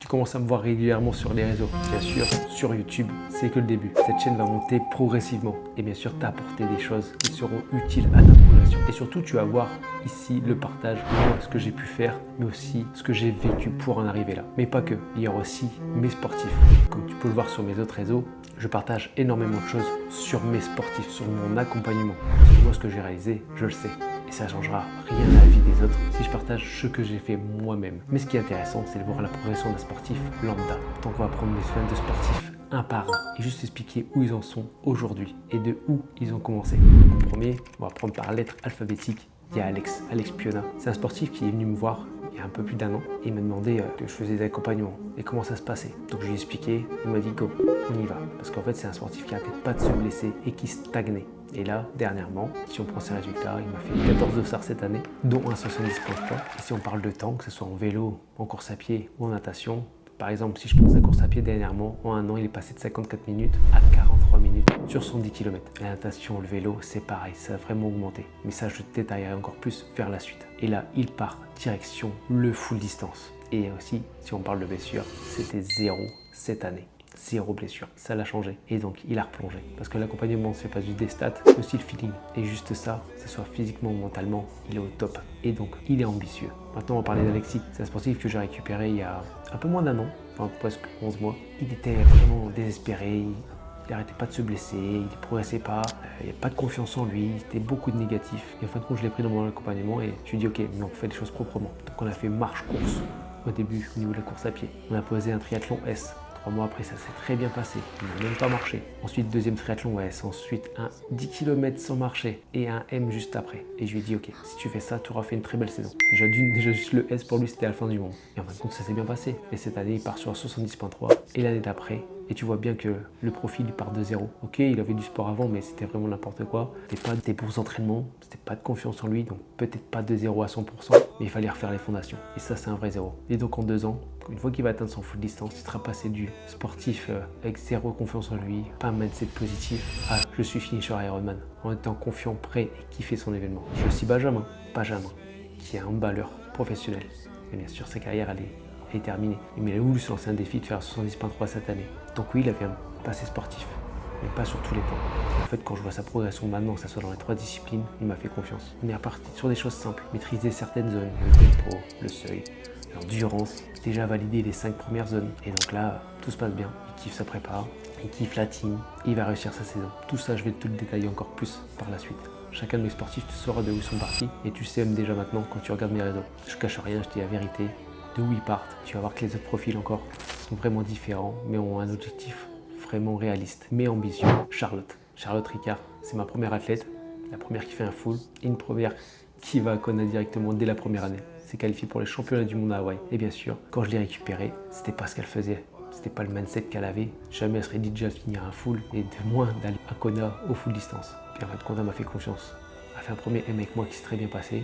commences à me voir régulièrement sur les réseaux, bien sûr, sur YouTube, c'est que le début. Cette chaîne va monter progressivement et bien sûr t'apporter des choses qui seront utiles à ta progression. Et surtout, tu vas voir ici le partage de moi, ce que j'ai pu faire, mais aussi ce que j'ai vécu pour en arriver là. Mais pas que, il y aura aussi mes sportifs. Comme tu peux le voir sur mes autres réseaux, je partage énormément de choses sur mes sportifs, sur mon accompagnement. Parce que moi, ce que j'ai réalisé, je le sais. Et ça ne changera rien à la vie des autres si je partage ce que j'ai fait moi-même. Mais ce qui est intéressant, c'est de voir la progression d'un sportif lambda. Donc on va prendre les fans de sportifs un par un et juste expliquer où ils en sont aujourd'hui et de où ils ont commencé. Donc, en premier, on va prendre par lettre alphabétique. Il y a Alex Piona. C'est un sportif qui est venu me voir il y a un peu plus d'un an et il m'a demandé que je faisais des accompagnements et comment ça se passait. Donc je lui ai expliqué, il m'a dit go, on y va. Parce qu'en fait c'est un sportif qui n'arrêtait pas de se blesser et qui stagnait. Et là, dernièrement, si on prend ses résultats, il m'a fait 14 dossards cette année, dont un 70.3. Et si on parle de temps, que ce soit en vélo, en course à pied ou en natation, par exemple, si je prends sa course à pied dernièrement, en un an, il est passé de 54 minutes à 43 minutes sur 110 km. La natation, le vélo, c'est pareil, ça a vraiment augmenté. Mais ça, je détaillerai encore plus vers la suite. Et là, il part direction le full distance. Et aussi, si on parle de blessure, c'était 0 cette année. 0 blessure, ça l'a changé et donc il a replongé parce que l'accompagnement c'est pas juste des stats, c'est aussi le feeling et juste ça, que ce soit physiquement ou mentalement, il est au top et donc il est ambitieux. Maintenant on va parler d'Alexis, c'est un sportif que j'ai récupéré il y a un peu moins d'un an, enfin presque 11 mois. Il était vraiment désespéré, il n'arrêtait pas de se blesser, il ne progressait pas, il n'y avait pas de confiance en lui, il était beaucoup de négatifs et en fin de compte je l'ai pris dans mon accompagnement et je lui ai dit ok mais on fait les choses proprement. Donc on a fait marche-course au début au niveau de la course à pied, on a posé un triathlon S. 3 mois après, ça s'est très bien passé. Il n'a même pas marché. Ensuite, deuxième triathlon S. Ensuite, un 10 km sans marcher et un M juste après. Et je lui ai dit, ok, si tu fais ça, tu auras fait une très belle saison. Déjà juste le S pour lui, c'était la fin du monde. Et en fin de compte, ça s'est bien passé. Et cette année, il part sur 70.3. Et l'année d'après, et tu vois bien que le profil, il part de zéro. Ok, il avait du sport avant, mais c'était vraiment n'importe quoi. C'était pas des bons entraînements, c'était pas de confiance en lui, donc peut-être pas de zéro à 100%, mais il fallait refaire les fondations. Et ça, c'est un vrai zéro. Et donc en 2 ans, une fois qu'il va atteindre son full distance, il sera passé du sportif avec zéro confiance en lui, pas un mindset positif, à je suis finisher Ironman, en étant confiant, prêt et kiffer son événement. J'ai aussi Benjamin, qui est un handballeur professionnel. Et bien sûr, sa carrière, elle est terminée. Mais il a voulu se lancer un défi de faire 70.3 cette année. Donc oui, il avait un passé sportif, mais pas sur tous les points. En fait, quand je vois sa progression maintenant, que ce soit dans les 3 disciplines, il m'a fait confiance. On est reparti sur des choses simples, maîtriser certaines zones, le tempo, le seuil, l'endurance, déjà validé les 5 premières zones. Et donc là, tout se passe bien, il kiffe sa prépa, il kiffe la team, il va réussir sa saison. Tout ça, je vais te le détailler encore plus par la suite. Chacun de mes sportifs, tu sauras de où ils sont partis et tu sais même déjà maintenant quand tu regardes mes réseaux. Je cache rien, je dis la vérité, de où ils partent. Tu vas voir que les autres profils encore sont vraiment différents, mais ont un objectif vraiment réaliste, mais ambitieux. Charlotte Ricard, c'est ma première athlète, la première qui fait un full, et une première qui va à Kona directement dès la première année. C'est qualifié pour les championnats du monde à Hawaï. Et bien sûr, quand je l'ai récupérée, c'était pas ce qu'elle faisait. C'était pas le mindset qu'elle avait. Jamais elle serait dit déjà de finir un full et de moins d'aller à Kona au full distance. Puis en fin de compte, elle m'a fait confiance. Elle a fait un premier M avec moi qui s'est très bien passé.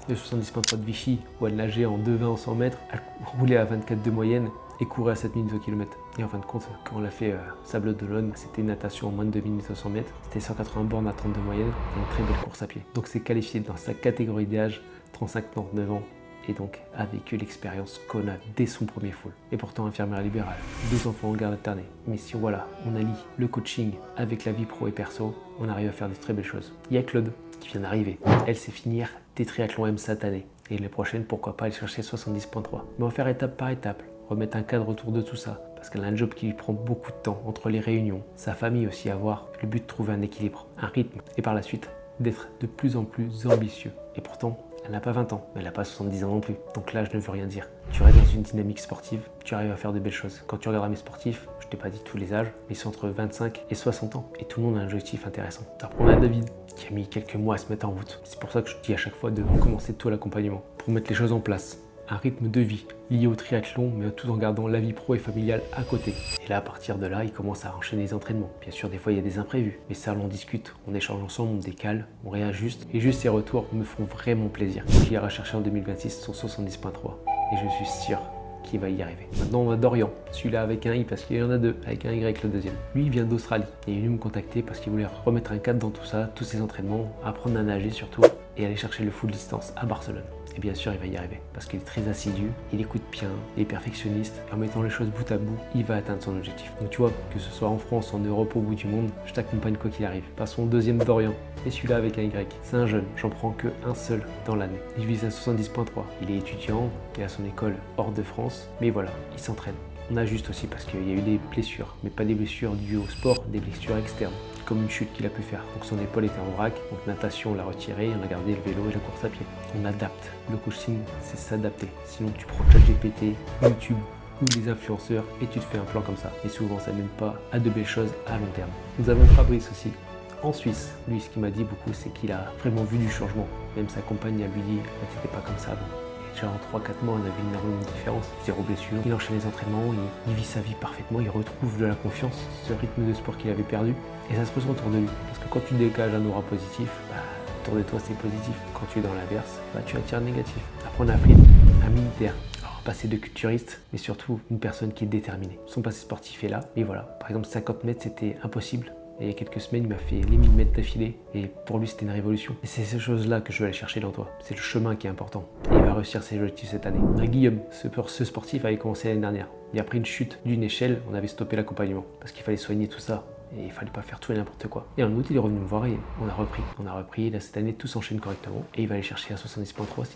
De 70.3 de Vichy, où elle nageait en 2,20 en 100 mètres, elle roulait à 24 de moyenne et courait à 7 minutes au kilomètre. Et en fin de compte, quand on l'a fait Sable d'Olonne, c'était une natation en moins de 2 minutes au 100 mètres. C'était 180 bornes à 30 de moyenne et une très belle course à pied. Donc c'est qualifié dans sa catégorie d'âge, 35-39 ans. Et donc a vécu l'expérience Kona dès son premier full. Et pourtant infirmière libérale, 2 enfants en garde alternée. Mais si voilà, on allie le coaching avec la vie pro et perso, on arrive à faire de très belles choses. Il y a Claude qui vient d'arriver. Elle sait finir des triathlons M cette année. Et les prochaines, pourquoi pas aller chercher 70.3. Mais on va faire étape par étape, remettre un cadre autour de tout ça. Parce qu'elle a un job qui lui prend beaucoup de temps entre les réunions, sa famille aussi à voir. Le but de trouver un équilibre, un rythme. Et par la suite, d'être de plus en plus ambitieux. Et pourtant, elle n'a pas 20 ans, mais elle n'a pas 70 ans non plus. Donc là, je ne veux rien dire. Tu restes dans une dynamique sportive, tu arrives à faire de belles choses. Quand tu regarderas mes sportifs, je t'ai pas dit tous les âges, mais ils sont entre 25 et 60 ans. Et tout le monde a un objectif intéressant. Alors on a David, qui a mis quelques mois à se mettre en route. C'est pour ça que je te dis à chaque fois de commencer tôt l'accompagnement, pour mettre les choses en place. Un rythme de vie lié au triathlon, mais tout en gardant la vie pro et familiale à côté. Et là, à partir de là, il commence à enchaîner les entraînements. Bien sûr, des fois, il y a des imprévus, mais ça, on discute, on échange ensemble, on décale, on réajuste. Et juste ces retours me font vraiment plaisir. Il ira chercher en 2026 son 70.3. Et je suis sûr qu'il va y arriver. Maintenant, on va Dorian, celui-là avec un I parce qu'il y en a 2, avec un Y le deuxième. Lui, il vient d'Australie et il est venu me contacter parce qu'il voulait remettre un cadre dans tout ça, tous ses entraînements, apprendre à nager surtout et aller chercher le full distance à Barcelone. Et bien sûr, il va y arriver parce qu'il est très assidu, il écoute bien, il est perfectionniste. Et en mettant les choses bout à bout, il va atteindre son objectif. Donc tu vois, que ce soit en France, en Europe, au bout du monde, je t'accompagne quoi qu'il arrive. Passons au deuxième d'Orient. Et celui-là avec un Y. C'est un jeune, j'en prends que un seul dans l'année. Il vise à 70.3. Il est étudiant, il a son école hors de France, mais voilà, il s'entraîne. On ajuste aussi parce qu'il y a eu des blessures, mais pas des blessures dues au sport, des blessures externes, comme une chute qu'il a pu faire. Donc son épaule était en vrac, donc natation on l'a retiré, on a gardé le vélo et la course à pied. On adapte. Le coaching, c'est s'adapter. Sinon tu prends ChatGPT, YouTube ou les influenceurs et tu te fais un plan comme ça. Et souvent ça mène pas à de belles choses à long terme. Nous avons Fabrice aussi. En Suisse, lui, ce qu'il m'a dit beaucoup, c'est qu'il a vraiment vu du changement. Même sa compagne a lui dit « t'étais pas comme ça avant ». Déjà en 3-4 mois, on a vu énormément de différence. Zéro blessure, il enchaîne les entraînements, il vit sa vie parfaitement, il retrouve de la confiance, ce rythme de sport qu'il avait perdu. Et ça se ressent autour de lui. Parce que quand tu dégages un aura positif, autour de toi c'est positif. Quand tu es dans l'inverse, tu attires le négatif. Après on a Flynn, un militaire. Passé de culturiste, mais surtout une personne qui est déterminée. Son passé sportif est là, mais voilà. Par exemple, 50 mètres, c'était impossible. Et il y a quelques semaines, il m'a fait les 1000 mètres d'affilée. Et pour lui, c'était une révolution. Et c'est ces choses-là que je veux aller chercher dans toi. C'est le chemin qui est important. Et il va réussir ses objectifs cette année. Guillaume, ce sportif avait commencé l'année dernière. Et après une chute d'une échelle, on avait stoppé l'accompagnement. Parce qu'il fallait soigner tout ça. Et il fallait pas faire tout et n'importe quoi. Et en août, il est revenu me voir et on a repris. Là, cette année, tout s'enchaîne correctement. Et il va aller chercher à 70.3 aussi.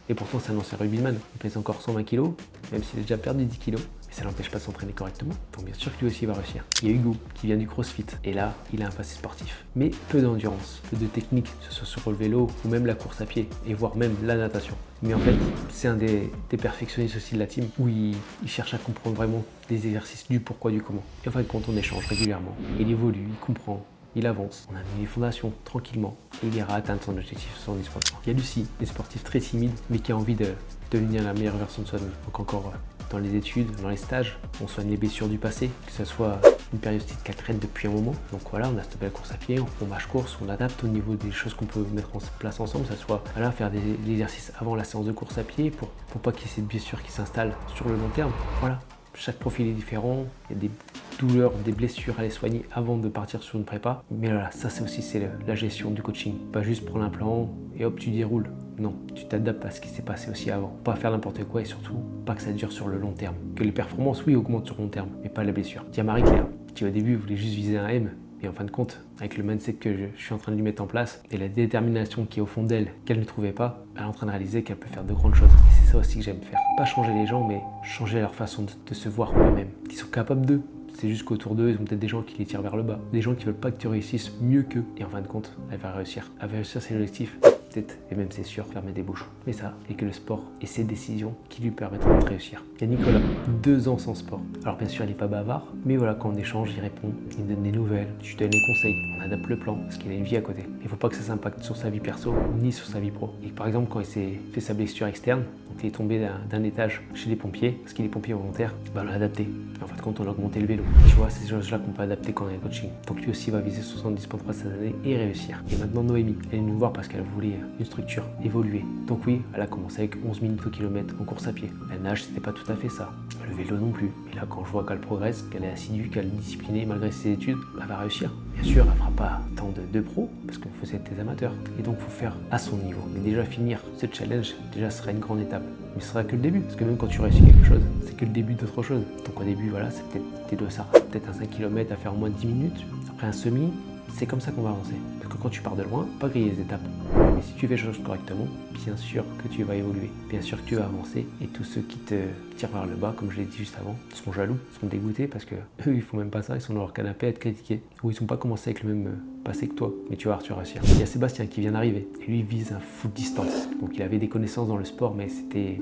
Et pourtant, c'est un ancien rugbyman. Il pèse encore 120 kg, même s'il a déjà perdu 10 kg. Mais ça l'empêche pas de s'entraîner correctement. Donc bien sûr que lui aussi va réussir. Il y a Hugo qui vient du crossfit. Et là, il a un passé sportif. Mais peu d'endurance, peu de technique, que ce soit sur le vélo ou même la course à pied. Et voire même la natation. Mais en fait, c'est un des perfectionnistes aussi de la team où il cherche à comprendre vraiment les exercices du pourquoi, du comment. Et en fait, quand on échange régulièrement, il évolue, il comprend. Il avance, on a mis les fondations tranquillement et il ira atteindre son objectif 70%. Il y a Lucie, une sportive très timide mais qui a envie de devenir la meilleure version de soi-même. Donc encore dans les études, dans les stages, on soigne les blessures du passé, que ce soit une périostite qu'elle traîne depuis un moment. Donc voilà, on a stoppé la course à pied, on marche course, on adapte au niveau des choses qu'on peut mettre en place ensemble, que ce soit voilà, faire des exercices avant la séance de course à pied pour pas qu'il y ait cette blessure qui s'installe sur le long terme. Voilà. Chaque profil est différent, il y a des douleurs, des blessures à les soigner avant de partir sur une prépa. Mais voilà, ça c'est aussi la gestion du coaching. Pas juste prendre un plan et hop, tu déroules. Non, tu t'adaptes à ce qui s'est passé aussi avant. Pas faire n'importe quoi et surtout, pas que ça dure sur le long terme. Que les performances, oui, augmentent sur le long terme, mais pas la blessure. Tiens, Marie-Claire, qui au début voulait juste viser un M. Et en fin de compte, avec le mindset que je suis en train de lui mettre en place et la détermination qui est au fond d'elle, qu'elle ne trouvait pas, elle est en train de réaliser qu'elle peut faire de grandes choses. Et c'est ça aussi que j'aime faire. Pas changer les gens, mais changer leur façon de se voir eux-mêmes. Qu'ils sont capables d'eux. C'est juste qu'autour d'eux, ils ont peut-être des gens qui les tirent vers le bas. Des gens qui veulent pas que tu réussisses mieux qu'eux. Et en fin de compte, elle va réussir. Elle va réussir ses objectifs. Peut-être, et même c'est sûr, fermer des bouches. Mais ça, et que le sport et ses décisions qui lui permettront de réussir. Il y a Nicolas, 2 ans sans sport. Alors bien sûr, il n'est pas bavard, mais voilà, quand on échange, il répond, il me donne des nouvelles, je lui donne des conseils, on adapte le plan, parce qu'il a une vie à côté. Il ne faut pas que ça s'impacte sur sa vie perso, ni sur sa vie pro. Et par exemple, quand il s'est fait sa blessure externe, donc il est tombé d'un étage chez les pompiers, parce qu'il est pompier volontaire, on l'a adapté. Et en fait, quand on a augmenté le vélo, tu vois, c'est ces choses-là qu'on peut adapter quand on est coaching. Donc lui aussi va viser 70.3 cette année et réussir. Et maintenant, Noémie, elle est venue nous voir parce qu'elle voulait une structure évoluée. Donc oui, elle a commencé avec 11 minutes au kilomètre en course à pied. La nage, c'était pas tout à fait ça. Le vélo non plus. Et là, quand je vois qu'elle progresse, qu'elle est assidue, qu'elle est disciplinée malgré ses études, elle va réussir. Bien sûr, elle fera pas tant de pros parce qu'on faisait des amateurs. Et donc, il faut faire à son niveau. Mais déjà, finir ce challenge, déjà, ce sera une grande étape. Mais ce sera que le début. Parce que même quand tu réussis quelque chose, c'est que le début d'autre chose. Donc au début, voilà, c'est peut-être un 5 km à faire en moins de 10 minutes. Après un semi, c'est comme ça qu'on va avancer. Parce que quand tu pars de loin, pas griller les étapes. Mais si tu fais les choses correctement, bien sûr que tu vas évoluer. Bien sûr que tu vas avancer. Et tous ceux qui te tirent vers le bas, comme je l'ai dit juste avant, seront jaloux, seront dégoûtés parce que eux, ils font même pas ça. Ils sont dans leur canapé à être critiqués. Ou ils sont pas commencé avec le même passé que toi. Mais tu vas voir, tu vas réussir. Il y a Sébastien qui vient d'arriver. Et lui, il vise un full distance. Donc il avait des connaissances dans le sport, mais c'était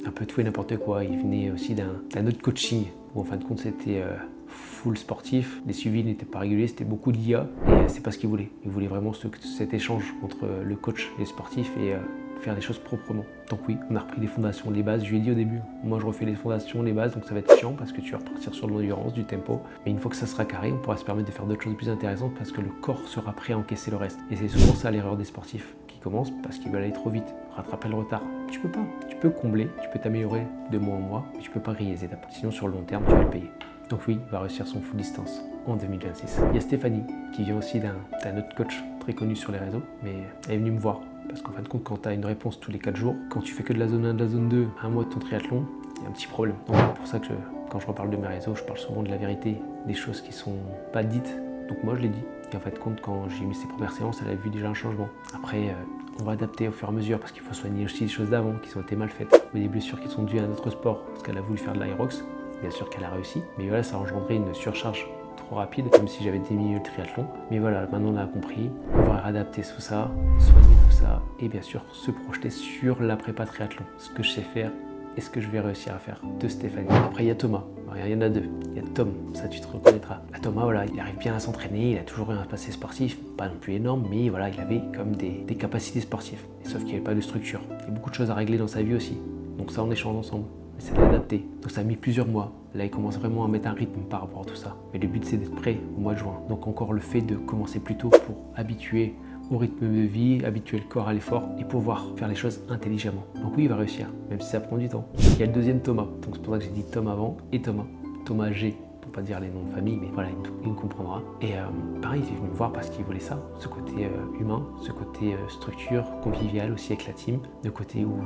un peu tout et n'importe quoi. Il venait aussi d'un autre coaching où en fin de compte, c'était full sportif, les suivis n'étaient pas réguliers, c'était beaucoup d'IA et c'est pas ce qu'il voulait. Il voulait vraiment cet échange entre le coach et le sportif et faire les choses proprement. Donc oui, on a repris les fondations, les bases. Je lui ai dit au début, moi je refais les fondations, les bases, donc ça va être chiant parce que tu vas repartir sur de l'endurance, du tempo. Mais une fois que ça sera carré, on pourra se permettre de faire d'autres choses plus intéressantes parce que le corps sera prêt à encaisser le reste. Et c'est souvent ça l'erreur des sportifs qui commencent parce qu'ils veulent aller trop vite, rattraper le retard. Tu peux pas. Tu peux combler, tu peux t'améliorer de mois en mois, mais tu peux pas griller les étapes. Sinon sur le long terme, tu vas le payer. Donc oui, il va réussir son full distance en 2026. Il y a Stéphanie qui vient aussi d'un autre coach très connu sur les réseaux, mais elle est venue me voir. Parce qu'en fin de compte, quand tu as une réponse tous les 4 jours, quand tu fais que de la zone 1, de la zone 2, à un mois de ton triathlon, il y a un petit problème. Donc c'est pour ça que quand je reparle de mes réseaux, je parle souvent de la vérité, des choses qui sont pas dites. Donc moi je l'ai dit. Et en fin de compte, quand j'ai mis ses premières séances, elle a vu déjà un changement. Après, on va adapter au fur et à mesure parce qu'il faut soigner aussi les choses d'avant qui ont été mal faites. Ou des blessures qui sont dues à un autre sport parce qu'elle a voulu faire de l'aérox. Bien sûr qu'elle a réussi, mais voilà, ça a engendré une surcharge trop rapide, comme si j'avais diminué le triathlon. Mais voilà, maintenant on a compris, on va adapter tout ça, soigner tout ça, et bien sûr se projeter sur la prépa triathlon, ce que je sais faire et ce que je vais réussir à faire de Stéphanie. Après il y a Thomas, il y en a deux, il y a Tom, ça tu te reconnaîtras. Thomas, voilà, il arrive bien à s'entraîner, il a toujours eu un passé sportif, pas non plus énorme, mais voilà, il avait comme des capacités sportives, sauf qu'il n'y avait pas de structure. Il y a beaucoup de choses à régler dans sa vie aussi, donc ça on échange ensemble. C'est de l'adapter. Donc ça a mis plusieurs mois. Là, il commence vraiment à mettre un rythme par rapport à tout ça. Mais le but, c'est d'être prêt au mois de juin. Donc encore le fait de commencer plus tôt pour habituer au rythme de vie, habituer le corps à l'effort et pouvoir faire les choses intelligemment. Donc oui, il va réussir, même si ça prend du temps. Il y a le deuxième Thomas. Donc c'est pour ça que j'ai dit Tom avant et Thomas. Thomas G. Pour pas dire les noms de famille, mais voilà, il me comprendra. Et pareil, il est venu me voir parce qu'il voulait ça, ce côté humain, ce côté structure, convivial aussi avec la team, le côté où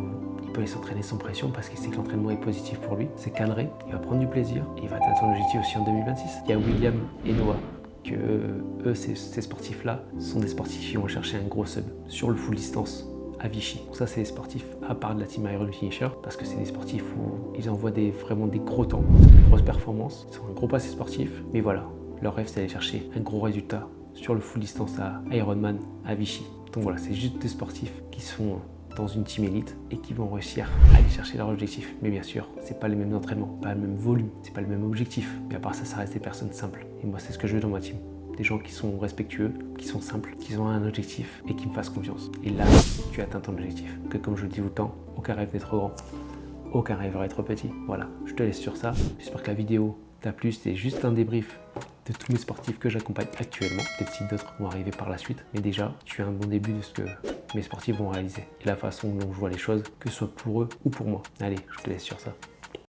il peut aller s'entraîner sans pression parce qu'il sait que l'entraînement est positif pour lui, c'est cadré, il va prendre du plaisir et il va atteindre son objectif aussi en 2026. Il y a William et Noah, que eux, ces sportifs-là, sont des sportifs qui vont chercher un gros sub sur le full distance à Vichy. Donc ça, c'est des sportifs à part de la team Iron Finisher parce que c'est des sportifs où ils envoient vraiment des gros temps, des grosses performances, ils ont un gros passé sportif, mais voilà, leur rêve c'est d'aller chercher un gros résultat sur le full distance à Ironman à Vichy. Donc voilà, c'est juste des sportifs qui sont dans une team élite et qui vont réussir à aller chercher leur objectif. Mais bien sûr, c'est pas les mêmes entraînements, pas le même volume, c'est pas le même objectif. Mais à part ça, ça reste des personnes simples. Et moi, c'est ce que je veux dans ma team. Des gens qui sont respectueux, qui sont simples, qui ont un objectif et qui me fassent confiance. Et là, tu atteins ton objectif. Que comme je le dis tout le temps, aucun rêve n'est trop grand, aucun rêve va être petit. Voilà, je te laisse sur ça. J'espère que la vidéo t'a plu. C'était juste un débrief de tous mes sportifs que j'accompagne actuellement. Peut-être si d'autres vont arriver par la suite. Mais déjà, tu as un bon début de ce que mes sportifs vont réaliser. Et la façon dont je vois les choses, que ce soit pour eux ou pour moi. Allez, je te laisse sur ça.